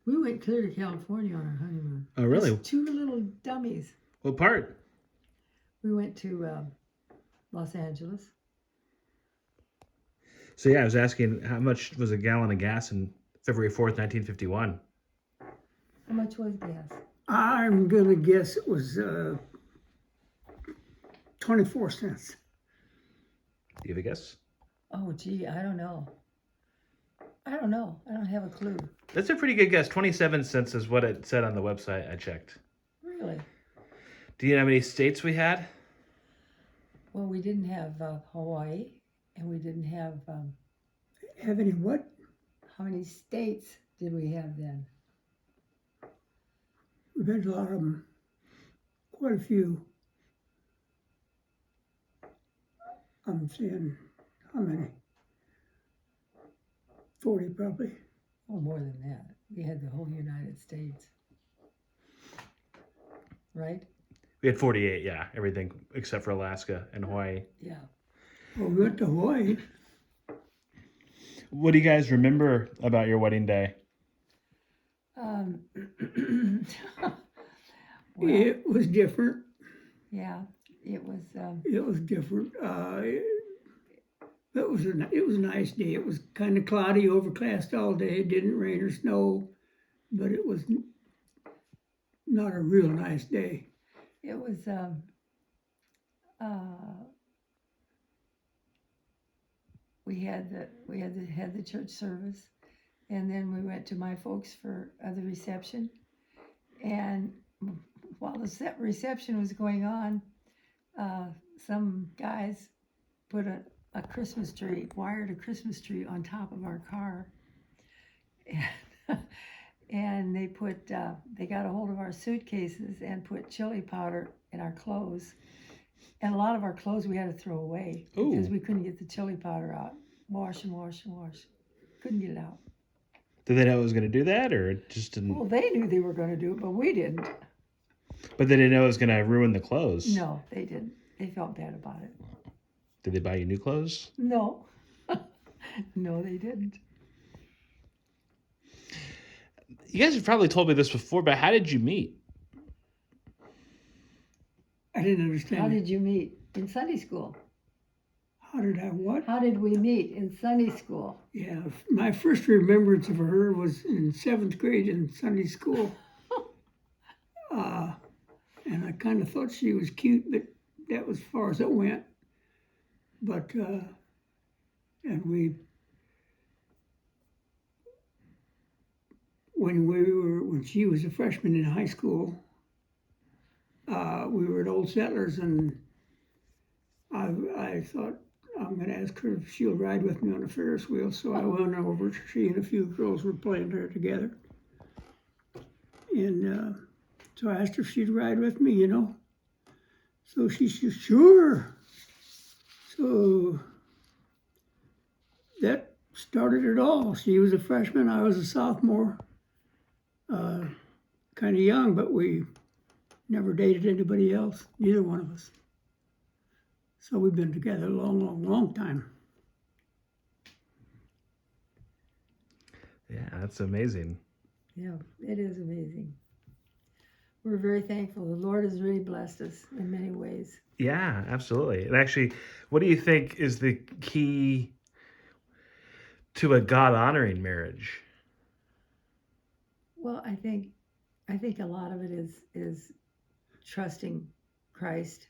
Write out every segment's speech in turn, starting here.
We went clear to California on our honeymoon. Oh, really? As two little dummies. What part? We went to Los Angeles. So yeah, I was asking how much was a gallon of gas in February 4th, 1951? How much was gas? I'm gonna guess it was 24 cents. Do you have a guess? Oh, gee, I don't know. I don't have a clue. That's a pretty good guess. 27 cents is what it said on the website I checked. Really? Do you know how many states we had? Well, we didn't have Hawaii, and we didn't have. Have any what? How many states did we have then? We've had a lot of them. Quite a few. I'm saying, how many? 40 probably. Oh, more than that. We had the whole United States. Right? We had 48, yeah. Everything except for Alaska and Hawaii. Yeah. Well, we went to Hawaii. What do you guys remember about your wedding day? Well, It was different. yeah, it was. It was different. It was a nice day. It was kind of cloudy, overcast all day. It didn't rain or snow, but it was not a real nice day. It was. We had the church service, and then we went to my folks for the reception. And while the reception was going on, some guys put a Christmas tree, wired a Christmas tree on top of our car, and they got a hold of our suitcases and put chili powder in our clothes. And a lot of our clothes we had to throw away because Ooh. we couldn't get the chili powder out. Wash and wash and wash. Couldn't get it out. Did they know it was going to do that, or it just didn't? Well, they knew they were going to do it, but we didn't. But they didn't know it was going to ruin the clothes. No, they didn't. They felt bad about it. Did they buy you new clothes? No. No, they didn't. You guys have probably told me this before, but how did you meet? I didn't understand. How did you meet? In Sunday school. How did I what? How did we meet? In Sunday school. Yeah, my first remembrance of her was in 7th grade in Sunday school. And I kind of thought she was cute, but that was as far as it went. But, and when she was a freshman in high school, we were at Old Settlers, and I thought, I'm going to ask her if she'll ride with me on a Ferris wheel. So I went over. She and a few girls were playing there together. And so I asked her if she'd ride with me, So she said, sure. So that started it all. She was a freshman. I was a sophomore. Kind of young, but we never dated anybody else, neither one of us. So we've been together a long, long, long time. Yeah, that's amazing. Yeah, it is amazing. We're very thankful. The Lord has really blessed us in many ways. Yeah, absolutely. And actually, what do you think is the key to a God-honoring marriage? Well, I think a lot of it is trusting Christ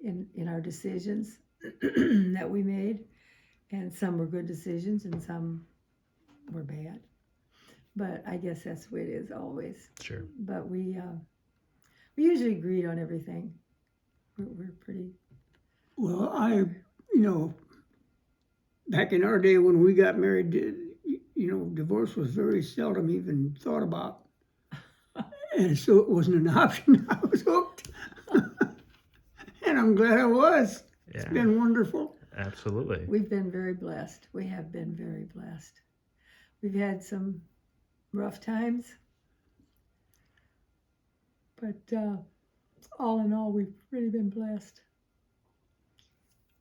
in our decisions that we made, and some were good decisions and some were bad. But I guess that's the way it is always. Sure. But we usually agreed on everything. We're pretty. Well, back in our day when we got married, divorce was very seldom even thought about. And so it wasn't an option. I was hooked. And I'm glad I was. Yeah. It's been wonderful. Absolutely. We've been very blessed. We have been very blessed. We've had some rough times, but all in all, we've really been blessed.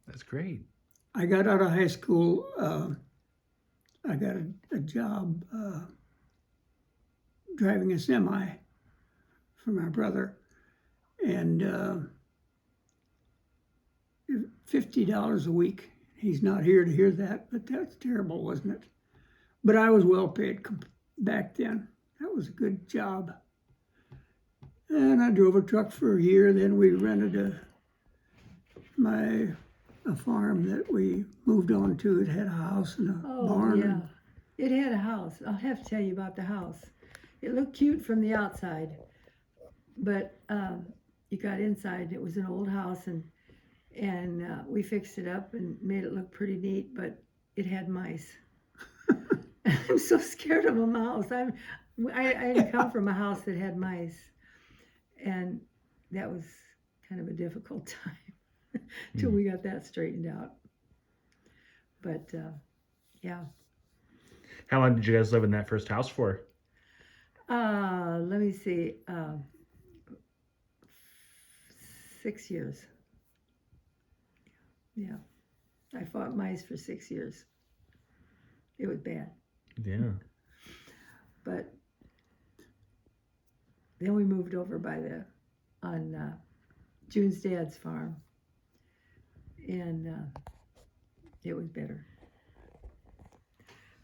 That's great. I got out of high school. I got a job driving a semi for my brother, and $50 a week. He's not here to hear that, but that's terrible, wasn't it? But I was well paid back then. That was a good job. And I drove a truck for a year. Then we rented a farm that we moved on to. It had a house and a barn. Yeah. It had a house. I'll have to tell you about the house. It looked cute from the outside, but you got inside. It was an old house, and we fixed it up and made it look pretty neat, but it had mice. I'm so scared of a mouse. I didn't come from a house that had mice, and that was kind of a difficult time till we got that straightened out. But yeah. How long did you guys live in that first house for? Let me see. 6 years. Yeah. I fought mice for 6 years. It was bad. Yeah. But then we moved over on June's dad's farm. And it was better.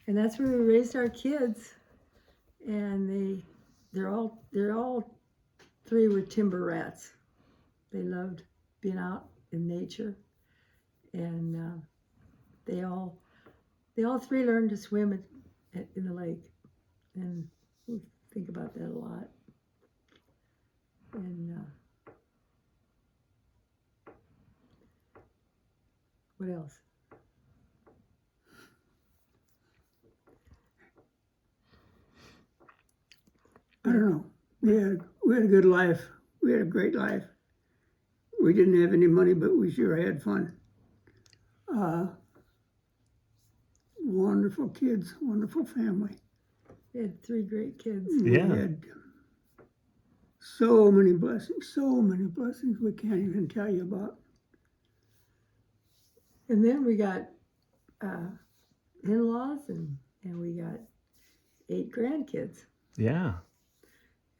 And that's where we raised our kids. And they're all three were timber rats. They loved being out in nature. And they all three learned to swim in the lake. And we think about that a lot. And what else? I don't know. We had a good life. We had a great life. We didn't have any money, but we sure had fun. Wonderful kids, wonderful family. We had 3 great kids. Yeah. We had so many blessings we can't even tell you about. And then we got in-laws, and we got 8 grandkids. Yeah.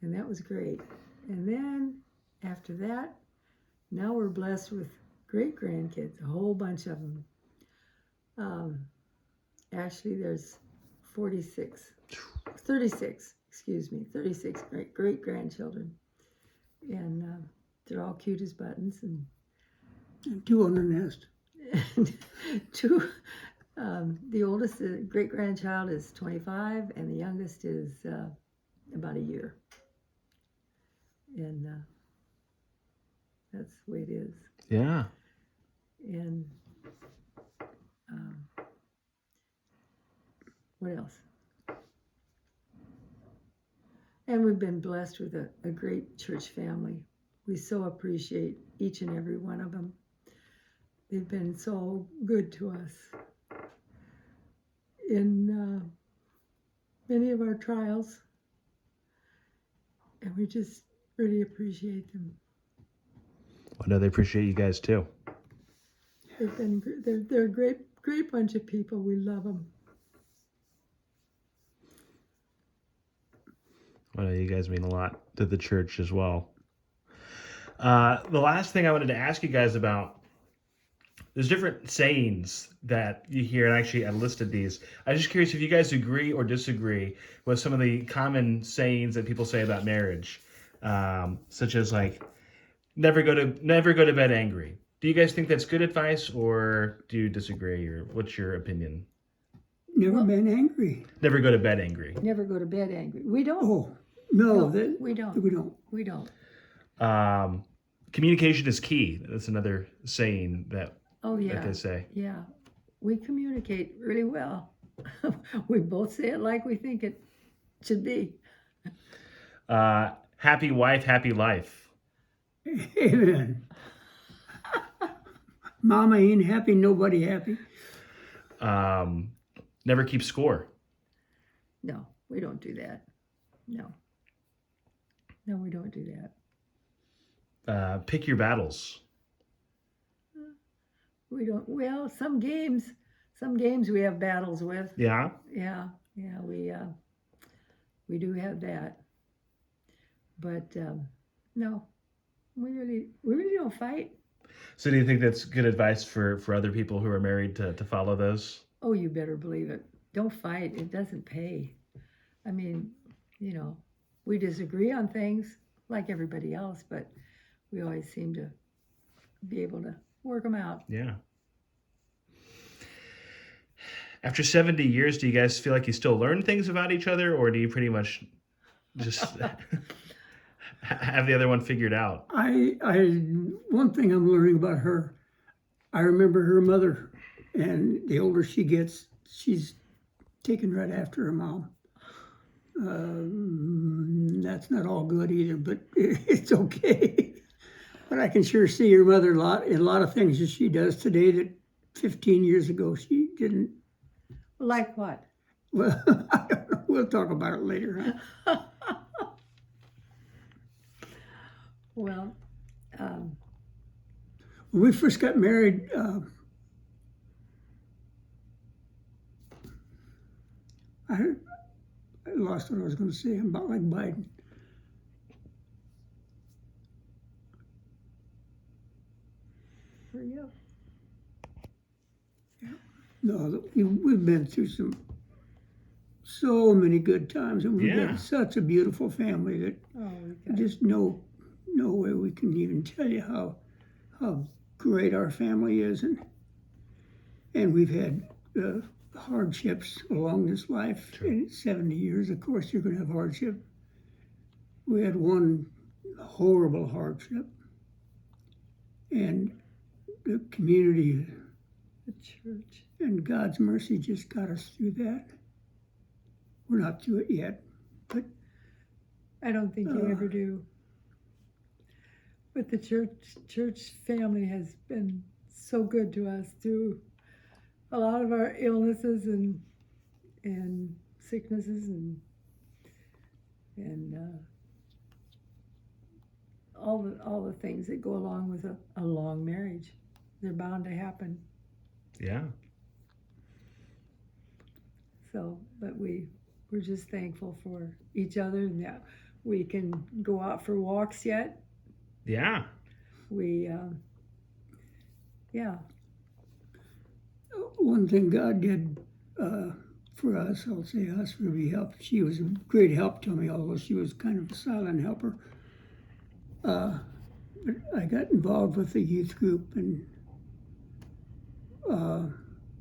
And that was great. And then after that, now we're blessed with great grandkids, a whole bunch of them. Actually, there's 36 great grandchildren. And they're all cute as buttons. And 2 on the nest. And 2, the oldest great grandchild is 25, and the youngest is about a year. And that's the way it is. Yeah. And what else? And we've been blessed with a great church family. We so appreciate each and every one of them. They've been so good to us in many of our trials. And we just really appreciate them. I know they appreciate you guys too. They're a great bunch of people. We love them. I know you guys mean a lot to the church as well. The last thing I wanted to ask you guys about, there's different sayings that you hear, and actually I listed these. I was just curious if you guys agree or disagree with some of the common sayings that people say about marriage, such as like, never go to bed angry. Do you guys think that's good advice, or do you disagree, or what's your opinion? Never been angry. Never go to bed angry. Never go to bed angry. We don't. Oh, no, we don't. We don't. We don't. Communication is key. That's another saying that Oh yeah. they say. Yeah. We communicate really well. We both say it like we think it should be. Happy wife, happy life. Amen. Mama ain't happy, nobody happy. Never keep score. No, we don't do that. No, we don't do that. Pick your battles. We don't. Well, some games we have battles with. Yeah. Yeah, we do have that. But no, we really don't fight. So do you think that's good advice for other people who are married to follow those? Oh, you better believe it. Don't fight. It doesn't pay. I mean, you know, we disagree on things like everybody else, but we always seem to be able to work them out. Yeah. After 70 years, do you guys feel like you still learn things about each other, or do you pretty much just have the other one figured out? One thing I'm learning about her, I remember her mother, and the older she gets, she's taken right after her mom. That's not all good either, but it's okay. But I can sure see her mother in a lot of things that she does today that 15 years ago she didn't. Like what? Well, I don't know. We'll talk about it later. Huh? Well, When we first got married, I lost what I was going to say. I'm about like Biden. for you. No, we've been through so many good times, and we've Yeah. got such a beautiful family that Oh, we got just no way we can even tell you how great our family is, and we've had hardships along this life. True. In 70 years, of course, you're going to have hardship. We had one horrible hardship, and the community the church. and God's mercy just got us through that. We're not through it yet, but I don't think you ever do. But the church family has been so good to us through a lot of our illnesses and sicknesses and all the things that go along with a long marriage. They're bound to happen. Yeah. So, but we're just thankful for each other and that we can go out for walks yet. Yeah. We, yeah, one thing God did for us, I'll say us, really helped. She was a great help to me, although she was kind of a silent helper. But I got involved with the youth group, and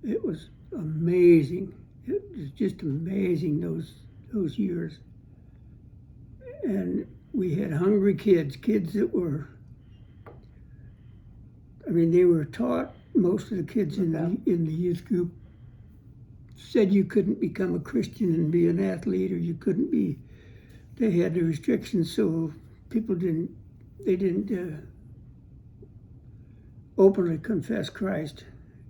it was amazing. It was just amazing those years. And we had hungry kids that were, I mean, they were taught, most of the kids in the youth group said you couldn't become a Christian and be an athlete, or you couldn't be, they had the restrictions, so people didn't openly confess Christ.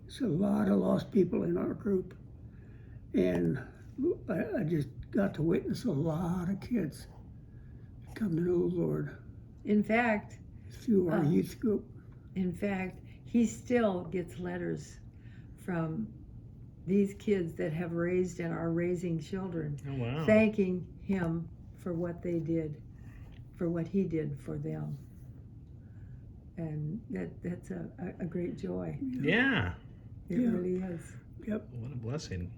There's a lot of lost people in our group. And I just got to witness a lot of kids come to know the Lord in fact, through our youth group. he still gets letters from these kids that have raised and are raising children, Oh, wow. thanking him for what they did, for what he did for them. And that's a great joy. Yeah. It Yeah. really is. Yep. What a blessing.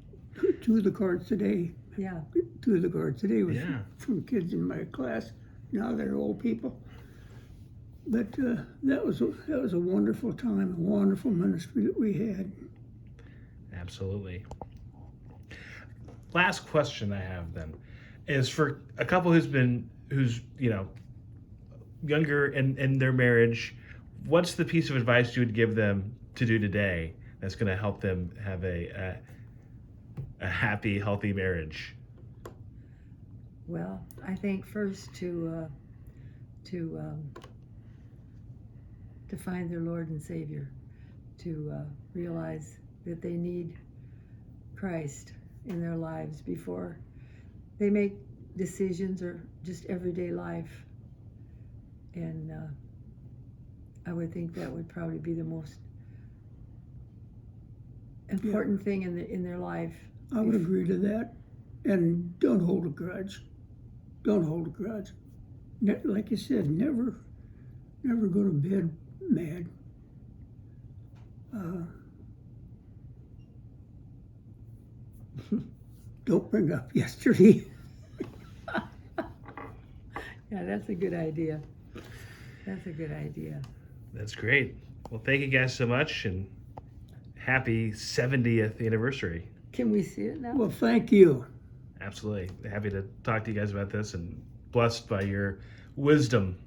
Two of the cards today Yeah. was Yeah. from kids in my class. Now they're old people. But that was a wonderful time, a wonderful ministry that we had. Absolutely. Last question I have then is for a couple who's younger in their marriage. What's the piece of advice you would give them to do today that's going to help them have a happy, healthy marriage? Well, I think first to find their Lord and Savior, to realize that they need Christ in their lives before they make decisions or just everyday life. And I would think that would probably be the most important thing in their life. I would agree to that. And don't hold a grudge. Don't hold a grudge. like you said, never go to bed mad. Don't bring up yesterday. Yeah, that's a good idea. That's a good idea. That's great. Well, thank you guys so much, and happy 70th anniversary. Can we see it now? Well, thank you. Absolutely. Happy to talk to you guys about this, and blessed by your wisdom